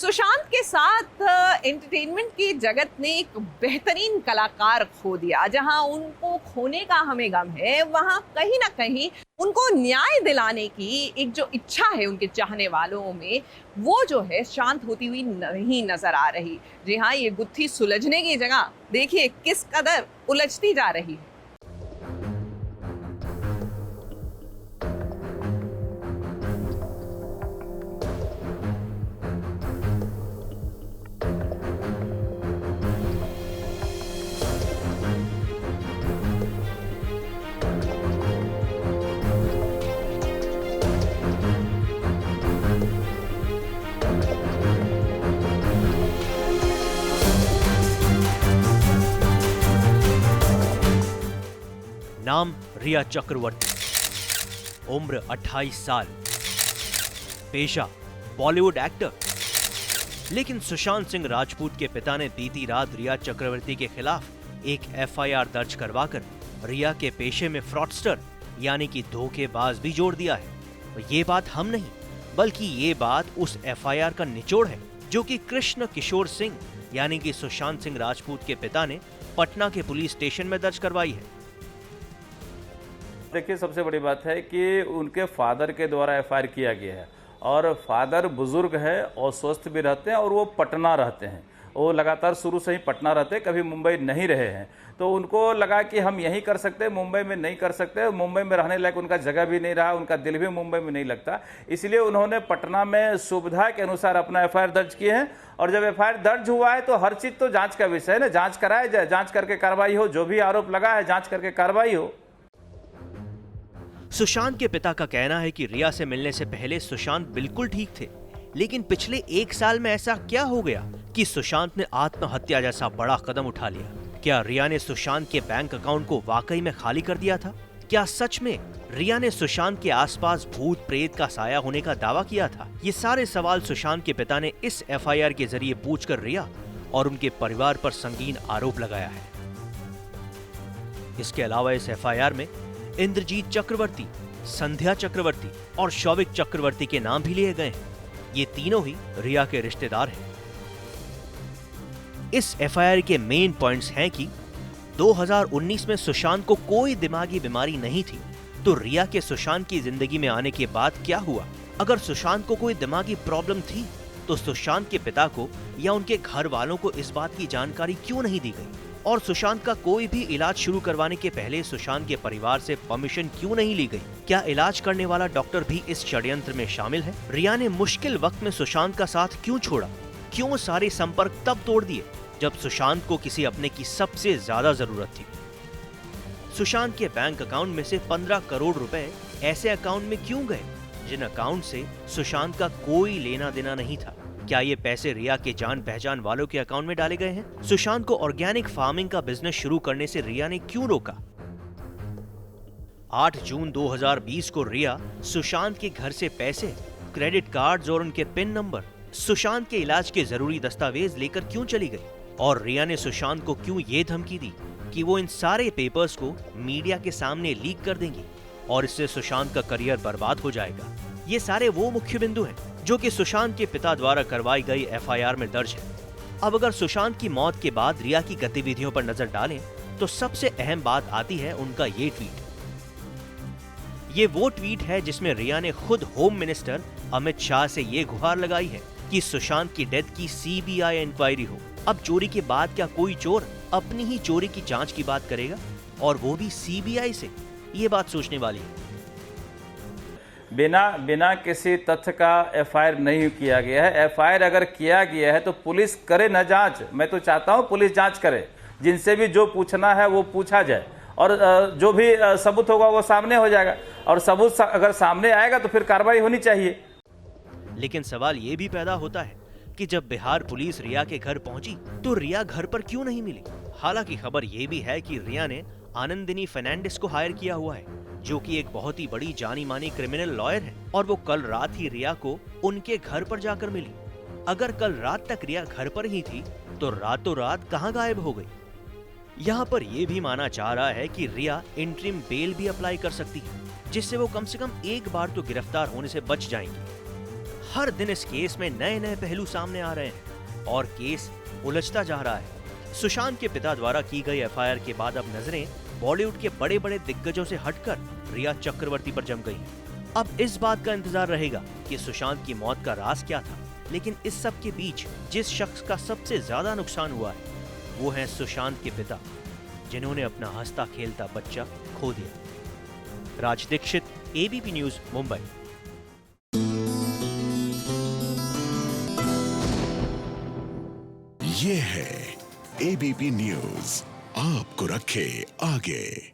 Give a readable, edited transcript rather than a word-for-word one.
सुशांत के साथ एंटरटेनमेंट की जगत ने एक बेहतरीन कलाकार खो दिया। जहां उनको खोने का हमें गम है, वहां कहीं ना कहीं उनको न्याय दिलाने की एक जो इच्छा है उनके चाहने वालों में, वो जो है शांत होती हुई नहीं नजर आ रही। जी हाँ, ये गुत्थी सुलझने की जगह देखिए किस कदर उलझती जा रही है। नाम रिया चक्रवर्ती, उम्र 28 साल, पेशा बॉलीवुड एक्टर। लेकिन सुशांत सिंह राजपूत के पिता ने बीती रात रिया चक्रवर्ती के खिलाफ एक एफआईआर दर्ज करवाकर रिया के पेशे में फ्रॉडस्टर यानी कि धोखेबाज भी जोड़ दिया है। ये बात हम नहीं बल्कि ये बात उस एफआईआर का निचोड़ है जो कि कृष्ण किशोर सिंह यानी कि सुशांत सिंह राजपूत के पिता ने पटना के पुलिस स्टेशन में दर्ज करवाई है। देखिए, सबसे बड़ी बात है कि उनके फादर के द्वारा एफआईआर किया गया है और फादर बुजुर्ग है और स्वस्थ भी रहते हैं और वो पटना रहते हैं। वो लगातार शुरू से ही पटना रहते हैं, कभी मुंबई नहीं रहे हैं। तो उनको लगा कि हम यही कर सकते हैं, मुंबई में नहीं कर सकते। मुंबई में रहने लायक उनका जगह भी नहीं रहा, उनका दिल भी मुंबई में नहीं लगता। इसलिए उन्होंने पटना में सुविधा के अनुसार अपना एफआईआर दर्ज किए हैं। और जब एफआईआर दर्ज हुआ है तो हर चीज़ तो जाँच का विषय है ना, जाँच कराया जाए, जाँच करके कार्रवाई हो। जो भी आरोप लगा है जाँच करके कार्रवाई हो। सुशांत के पिता का कहना है कि रिया से मिलने से पहले सुशांत बिल्कुल ठीक थे, लेकिन पिछले 1 साल में ऐसा क्या हो गया कि सुशांत ने आत्महत्या जैसा बड़ा कदम उठा लिया। क्या रिया ने सुशांत के बैंक अकाउंट को वाकई में खाली कर दिया था? क्या सच में रिया ने सुशांत के आसपास भूत प्रेत का साया होने का दावा किया था? ये सारे सवाल सुशांत के पिता ने इस एफआईआर के जरिए पूछकर रिया और उनके परिवार पर संगीन आरोप लगाया है। इसके अलावा इस एफआईआर में इंद्रजीत चक्रवर्ती, संध्या चक्रवर्ती और शौविक चक्रवर्ती के नाम भी लिए गए हैं। ये तीनों ही रिया के रिश्तेदार हैं। इस एफआईआर के मेन पॉइंट्स हैं कि 2019 में सुशांत को कोई दिमागी बीमारी नहीं थी, तो रिया के सुशांत की जिंदगी में आने के बाद क्या हुआ? अगर सुशांत को कोई दिमागी प्रॉब्लम थी तो सुशांत के पिता को या उनके घर वालों को इस बात की जानकारी क्यों नहीं दी गई? और सुशांत का कोई भी इलाज शुरू करवाने के पहले सुशांत के परिवार से परमिशन क्यों नहीं ली गई? क्या इलाज करने वाला डॉक्टर भी इस षड्यंत्र में शामिल है? रिया ने मुश्किल वक्त में सुशांत का साथ क्यों छोड़ा? क्यों सारे संपर्क तब तोड़ दिए जब सुशांत को किसी अपने की सबसे ज्यादा जरूरत थी? सुशांत के बैंक अकाउंट में से 15 करोड़ रुपए ऐसे अकाउंट में क्यों गए जिन अकाउंट से सुशांत का कोई लेना देना नहीं था? क्या ये पैसे रिया के जान पहचान वालों के अकाउंट में डाले गए हैं? सुशांत को ऑर्गेनिक फार्मिंग का बिजनेस शुरू करने से रिया ने क्यों रोका? 8 जून 2020 को रिया सुशांत के घर से पैसे, क्रेडिट कार्ड्स और उनके पिन नंबर, सुशांत के इलाज के जरूरी दस्तावेज लेकर क्यों चली गई? और रिया ने सुशांत को क्यों ये धमकी दी कि वो इन सारे पेपर्स को मीडिया के सामने लीक कर देंगी और इससे सुशांत का करियर बर्बाद हो जाएगा? ये सारे वो मुख्य बिंदु हैं जो कि सुशांत के पिता द्वारा करवाई गई एफआईआर में दर्ज है। अब अगर सुशांत की मौत के बाद रिया की गतिविधियों पर नजर डालें तो सबसे अहम बात आती है उनका ये ट्वीट। ये वो ट्वीट है जिसमें रिया ने खुद होम मिनिस्टर अमित शाह से ये गुहार लगाई है कि सुशांत की डेथ की सीबीआई इंक्वायरी हो। अब चोरी के बाद क्या कोई चोर अपनी ही चोरी की जांच की बात करेगा, और वो भी सीबीआई से? ये बात सोचने वाली है। बिना किसी तथ्य का एफआईआर नहीं किया गया है। एफआईआर अगर किया गया है तो पुलिस करे न जांच। मैं तो चाहता हूं पुलिस जांच करे, जिनसे भी जो पूछना है वो पूछा जाए और जो भी सबूत होगा वो सामने हो जाएगा और सबूत अगर सामने आएगा तो फिर कार्रवाई होनी चाहिए। लेकिन सवाल ये भी पैदा होता है कि जब बिहार पुलिस रिया के घर पहुंची तो रिया घर पर क्यों नहीं मिली? हालांकि खबर ये भी है कि रिया ने आनंदिनी फर्नांडिस को हायर किया हुआ है, जो कि एक बहुत ही बड़ी जानी मानी क्रिमिनल लॉयर है, और वो कल रात ही रिया को उनके घर पर जाकर मिली। अगर कल रात तक रिया घर पर ही थी तो रातों रात कहां गायब हो गई? यहाँ पर यह भी माना जा रहा है कि रिया इंटरिम बेल भी अप्लाई कर सकती है, जिससे वो कम से कम एक बार तो गिरफ्तार होने से बच जाएंगी। हर दिन इस केस में नए नए पहलू सामने आ रहे हैं और केस उलझता जा रहा है। सुशांत के पिता द्वारा की गई एफआईआर के बाद अब नजरें बॉलीवुड के बड़े बड़े दिग्गजों से हटकर रिया चक्रवर्ती पर जम गई। अब इस बात का इंतजार रहेगा कि सुशांत की मौत का राज क्या था। लेकिन इस सब के बीच जिस शख्स का सबसे ज्यादा नुकसान हुआ है वो है सुशांत के पिता, जिन्होंने अपना हंसता खेलता बच्चा खो दिया। राज दीक्षित, एबीपी न्यूज, मुंबई। ये है एबीपी न्यूज, आपको रखे आगे।